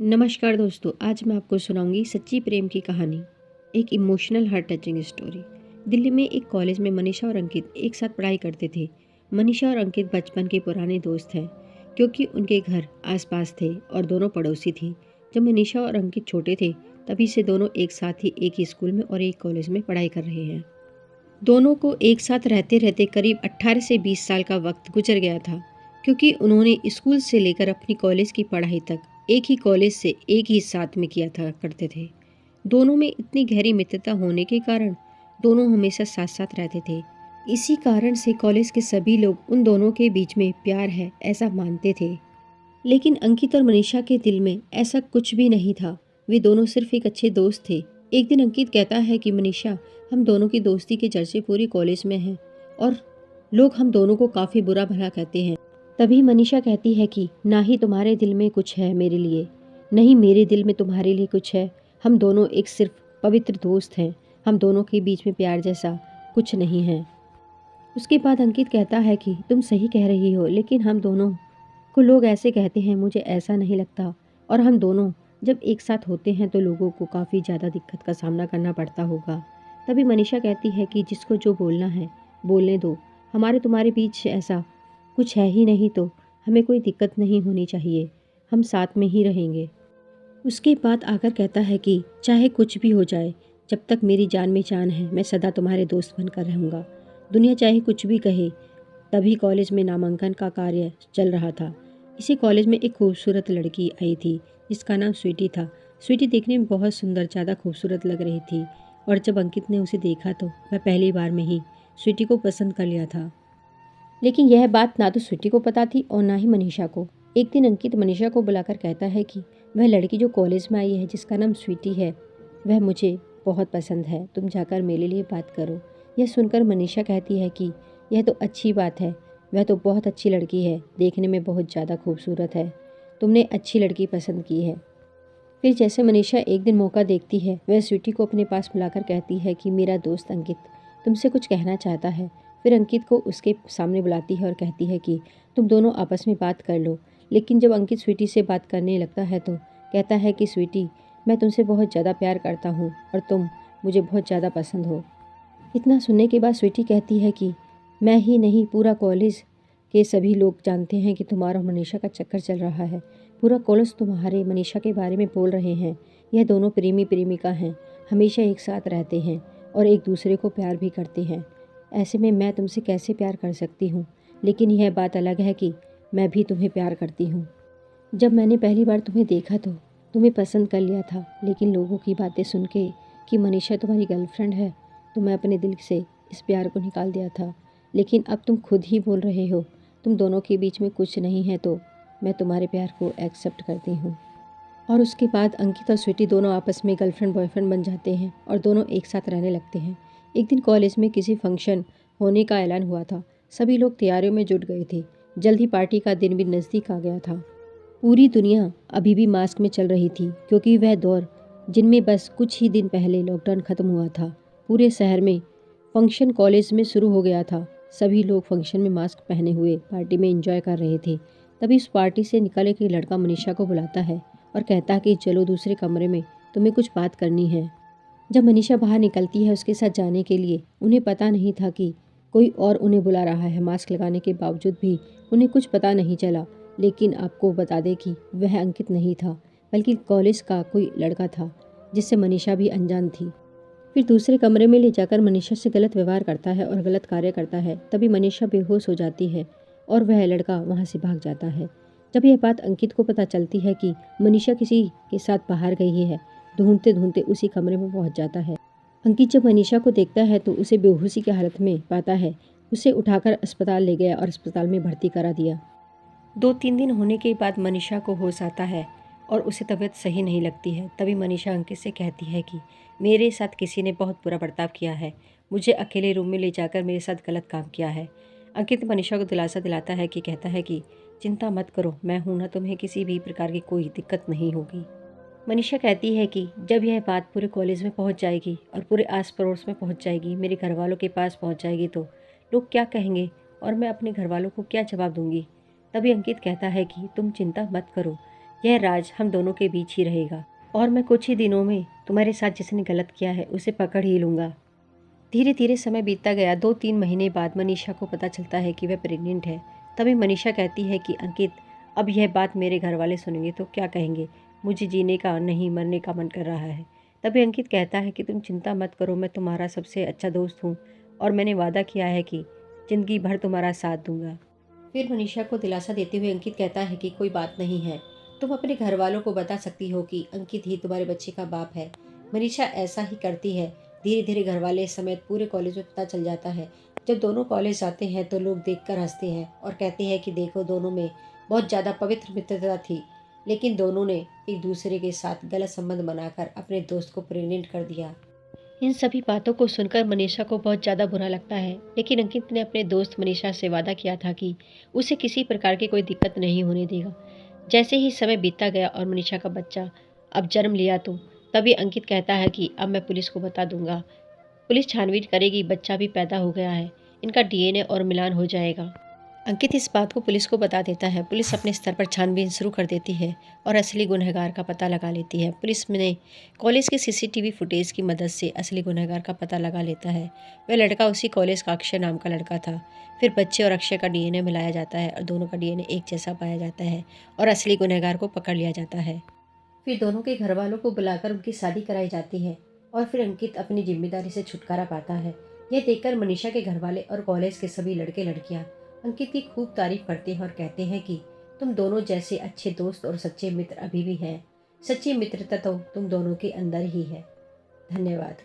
नमस्कार दोस्तों, आज मैं आपको सुनाऊंगी सच्ची प्रेम की कहानी। एक emotional heart touching story. Delhi में एक कॉलेज में मनीषा और अंकित एक साथ पढ़ाई करते थे। मनीषा और अंकित बचपन के पुराने दोस्त हैं क्योंकि उनके घर आसपास थे और दोनों पड़ोसी थी। जब मनीषा और अंकित छोटे थे तभी से दोनों एक साथ ही एक ही स्कूल में और एक कॉलेज में पढ़ाई कर रहे हैं। दोनों को एक साथ रहते रहते करीब 18 से 20 साल का वक्त गुजर गया था क्योंकि उन्होंने स्कूल से लेकर अपनी कॉलेज की पढ़ाई तक एक ही कॉलेज से एक ही साथ में किया था करते थे। दोनों में इतनी गहरी मित्रता होने के कारण दोनों हमेशा साथ साथ रहते थे। इसी कारण से कॉलेज के सभी लोग उन दोनों के बीच में प्यार है ऐसा मानते थे। लेकिन अंकित और मनीषा के दिल में ऐसा कुछ भी नहीं था। वे दोनों सिर्फ एक अच्छे दोस्त थे। एक दिन अंकित कहता है कि मनीषा, हम दोनों की दोस्ती के चर्चे पूरी कॉलेज में हैं और लोग हम दोनों को काफ़ी बुरा भला कहते हैं। तभी मनीषा कहती है कि ना ही तुम्हारे दिल में कुछ है मेरे लिए, नहीं मेरे दिल में तुम्हारे लिए कुछ है। हम दोनों एक सिर्फ पवित्र दोस्त हैं। हम दोनों के बीच में प्यार जैसा कुछ नहीं है। उसके बाद अंकित कहता है कि तुम सही कह रही हो, लेकिन हम दोनों को लोग ऐसे कहते हैं, मुझे ऐसा नहीं लगता। और हम दोनों जब एक साथ होते हैं तो लोगों को काफ़ी ज़्यादा दिक्कत का सामना करना पड़ता होगा। तभी मनीषा कहती है कि जिसको जो बोलना है बोलने दो। हमारे तुम्हारे बीच ऐसा कुछ है ही नहीं तो हमें कोई दिक्कत नहीं होनी चाहिए। हम साथ में ही रहेंगे। उसके बाद आकर कहता है कि चाहे कुछ भी हो जाए, जब तक मेरी जान में जान है मैं सदा तुम्हारे दोस्त बनकर रहूँगा। दुनिया चाहे कुछ भी कहे। तभी कॉलेज में नामांकन का कार्य चल रहा था। इसी कॉलेज में एक खूबसूरत लड़की आई थी जिसका नाम स्वीटी था। स्वीटी देखने में बहुत सुंदर, ज़्यादा खूबसूरत लग रही थी और जब अंकित ने उसे देखा तो वह पहली बार में ही स्वीटी को पसंद कर लिया था। लेकिन यह बात ना तो स्वीटी को पता थी और ना ही मनीषा को। एक दिन अंकित मनीषा को बुलाकर कहता है कि वह लड़की जो कॉलेज में आई है जिसका नाम स्वीटी है, वह मुझे बहुत पसंद है, तुम जाकर मेरे लिए बात करो। यह सुनकर मनीषा कहती है कि यह तो अच्छी बात है, वह तो बहुत अच्छी लड़की है, देखने में बहुत ज़्यादा खूबसूरत है, तुमने अच्छी लड़की पसंद की है। फिर जैसे मनीषा एक दिन मौका देखती है, वह स्वीटी को अपने पास बुलाकर कहती है कि मेरा दोस्त अंकित तुमसे कुछ कहना चाहता है। फिर अंकित को उसके सामने बुलाती है और कहती है कि तुम दोनों आपस में बात कर लो। लेकिन जब अंकित स्वीटी से बात करने लगता है तो कहता है कि स्वीटी, मैं तुमसे बहुत ज़्यादा प्यार करता हूँ और तुम मुझे बहुत ज़्यादा पसंद हो। इतना सुनने के बाद स्वीटी कहती है कि मैं ही नहीं, पूरा कॉलेज के सभी लोग जानते हैं कि तुम्हारा और मनीषा का चक्कर चल रहा है। पूरा कॉलेज तुम्हारे मनीषा के बारे में बोल रहे हैं। यह दोनों प्रेमी प्रेमिका हैं, हमेशा एक साथ रहते हैं और एक दूसरे को प्यार भी करते हैं। ऐसे में मैं तुमसे कैसे प्यार कर सकती हूँ। लेकिन यह बात अलग है कि मैं भी तुम्हें प्यार करती हूँ। जब मैंने पहली बार तुम्हें देखा तो तुम्हें पसंद कर लिया था, लेकिन लोगों की बातें सुन के कि मनीषा तुम्हारी गर्लफ्रेंड है तो मैं अपने दिल से इस प्यार को निकाल दिया था। लेकिन अब तुम खुद ही बोल रहे हो तुम दोनों के बीच में कुछ नहीं है, तो मैं तुम्हारे प्यार को एक्सेप्ट करती हूँ। और उसके बाद अंकित और स्वीटी दोनों आपस में गर्लफ्रेंड बॉयफ्रेंड बन जाते हैं और दोनों एक साथ रहने लगते हैं। एक दिन कॉलेज में किसी फंक्शन होने का ऐलान हुआ था। सभी लोग तैयारियों में जुट गए थे। जल्द ही पार्टी का दिन भी नज़दीक आ गया था। पूरी दुनिया अभी भी मास्क में चल रही थी क्योंकि वह दौर जिनमें बस कुछ ही दिन पहले लॉकडाउन ख़त्म हुआ था। पूरे शहर में फंक्शन कॉलेज में शुरू हो गया था। सभी लोग फंक्शन में मास्क पहने हुए पार्टी में एंजॉय कर रहे थे। तभी उस पार्टी से निकल एक लड़का मनीषा को बुलाता है और कहता है कि चलो दूसरे कमरे में, तुम्हें कुछ बात करनी है। जब मनीषा बाहर निकलती है उसके साथ जाने के लिए, उन्हें पता नहीं था कि कोई और उन्हें बुला रहा है। मास्क लगाने के बावजूद भी उन्हें कुछ पता नहीं चला। लेकिन आपको बता दें कि वह अंकित नहीं था, बल्कि कॉलेज का कोई लड़का था जिससे मनीषा भी अनजान थी। फिर दूसरे कमरे में ले जाकर मनीषा से गलत व्यवहार करता है और गलत कार्य करता है। तभी मनीषा बेहोश हो जाती है और वह लड़का वहाँ से भाग जाता है। जब यह बात अंकित को पता चलती है कि मनीषा किसी के साथ बाहर गई है, ढूंढते ढूंढते उसी कमरे में पहुँच जाता है। अंकित जब मनीषा को देखता है तो उसे बेहोशी की हालत में पाता है। उसे उठाकर अस्पताल ले गया और अस्पताल में भर्ती करा दिया। 2-3 दिन होने के बाद मनीषा को होश आता है और उसे तबीयत सही नहीं लगती है। तभी मनीषा अंकित से कहती है कि मेरे साथ किसी ने बहुत बुरा बर्ताव किया है, मुझे अकेले रूम में ले जाकर मेरे साथ गलत काम किया है। अंकित मनीषा को दिलासा दिलाता है कि कहता है कि चिंता मत करो, मैं हूं ना, तुम्हें किसी भी प्रकार की कोई दिक्कत नहीं होगी। मनीषा कहती है कि जब यह बात पूरे कॉलेज में पहुंच जाएगी और पूरे आस पड़ोस में पहुंच जाएगी, मेरे घर वालों के पास पहुंच जाएगी तो लोग क्या कहेंगे और मैं अपने घर वालों को क्या जवाब दूंगी। तभी अंकित कहता है कि तुम चिंता मत करो, यह राज हम दोनों के बीच ही रहेगा और मैं कुछ ही दिनों में तुम्हारे साथ जिसने गलत किया है उसे पकड़ ही लूँगा। धीरे धीरे समय बीतता गया। 2-3 महीने बाद मनीषा को पता चलता है कि वह प्रेग्नेंट है। तभी मनीषा कहती है कि अंकित, अब यह बात मेरे घर वाले सुनेंगे तो क्या कहेंगे? मुझे जीने का नहीं मरने का मन कर रहा है। तभी अंकित कहता है कि तुम चिंता मत करो, मैं तुम्हारा सबसे अच्छा दोस्त हूँ और मैंने वादा किया है कि ज़िंदगी भर तुम्हारा साथ दूंगा। फिर मनीषा को दिलासा देते हुए अंकित कहता है कि कोई बात नहीं है, तुम अपने घर वालों को बता सकती हो कि अंकित ही तुम्हारे बच्चे का बाप है। मनीषा ऐसा ही करती है। धीरे धीरे घर वाले समेत पूरे कॉलेज में पता चल जाता है। जब दोनों कॉलेज आते हैं तो लोग देखकर हंसते हैं और कहते हैं कि देखो, दोनों में बहुत ज़्यादा पवित्र मित्रता थी, लेकिन दोनों ने एक दूसरे के साथ गलत संबंध बनाकर अपने दोस्त को प्रेग्नेंट कर दिया। इन सभी बातों को सुनकर मनीषा को बहुत ज़्यादा बुरा लगता है, लेकिन अंकित ने अपने दोस्त मनीषा से वादा किया था कि उसे किसी प्रकार की कोई दिक्कत नहीं होने देगा। जैसे ही समय बीतता गया और मनीषा का बच्चा अब जन्म लिया तो तभी अंकित कहता है कि अब मैं पुलिस को बता दूंगा। पुलिस छानबीन करेगी, बच्चा भी पैदा हो गया है, इनका डीएनए और मिलान हो जाएगा। अंकित इस बात को पुलिस को बता देता है। पुलिस अपने स्तर पर छानबीन शुरू कर देती है और असली गुनहगार का पता लगा लेती है। पुलिस ने कॉलेज के सीसीटीवी फुटेज की मदद से असली गुनहगार का पता लगा लेता है। वह लड़का उसी कॉलेज का अक्षय नाम का लड़का था। फिर बच्चे और अक्षय का डीएनए मिलाया जाता है और दोनों का डीएनए एक जैसा पाया जाता है और असली गुनहगार को पकड़ लिया जाता है। फिर दोनों के घर वालों को बुलाकर उनकी शादी कराई जाती है और फिर अंकित अपनी जिम्मेदारी से छुटकारा पाता है। यह देखकर मनीषा के घर वाले और कॉलेज के सभी लड़के लड़कियां अंकित की खूब तारीफ करते हैं और कहते हैं कि तुम दोनों जैसे अच्छे दोस्त और सच्चे मित्र अभी भी हैं। सच्ची मित्रता तो तुम दोनों के अंदर ही है। धन्यवाद।